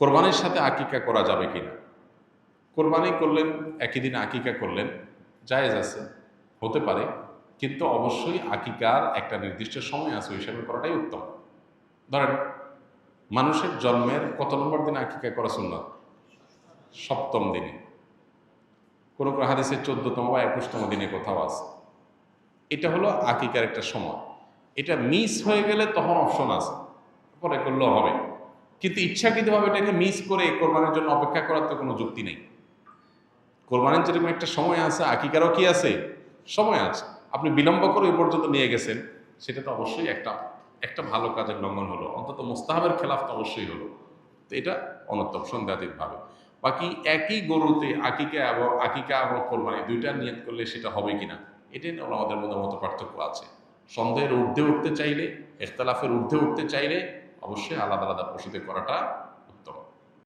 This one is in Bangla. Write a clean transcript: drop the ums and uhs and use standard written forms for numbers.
কোরবানির সাথে আকিকা করা যাবে কিনা? কোরবানি করলেন, একই দিনে আকিকা করলেন, জায়েজ আছে, হতে পারে, কিন্তু অবশ্যই আকিকার একটা নির্দিষ্ট সময় আছে, ওই হিসাবে করাটাই উত্তম। ধরেন মানুষের জন্মের কত নম্বর দিনে আকিকা করা সুন্নাত? 7ম দিনে। কোনো কোনো হাদিসে 14তম বা 21তম দিনে কোথাও আছে। এটা হলো আকিকার একটা সময়। এটা মিস হয়ে গেলে তখন অপশন আছে, পরে করলেও হবে, কিন্তু ইচ্ছাকৃতভাবে এটাকে মিস করে কোরবানির জন্য অপেক্ষা করার তো কোনো যুক্তি নেই। কোরবানির যেরকম একটা সময় আছে, আকিকারও কি আছে? সময় আছে। আপনি বিলম্ব করে ওই পর্যন্ত নিয়ে গেছেন, সেটা তো অবশ্যই একটা একটা ভালো কাজের লঙ্ঘন হলো, অন্তত মোস্তাহাবের খেলাফ তো অবশ্যই হলো। তো এটা অনর্থক সন্দেহাতীতভাবে। বাকি একই গরুতে আকিকা এবং কোরবানি দুইটা নিয়ত করলে সেটা হবে কিনা, এটাই নিয়ে আমাদের মধ্যে মত পার্থক্য আছে। সন্দেহের ঊর্ধ্বে উঠতে চাইলে, ইখতিলাফের ঊর্ধ্বে উঠতে চাইলে অবশ্যই আলাদা আলাদা পশুতে করাটা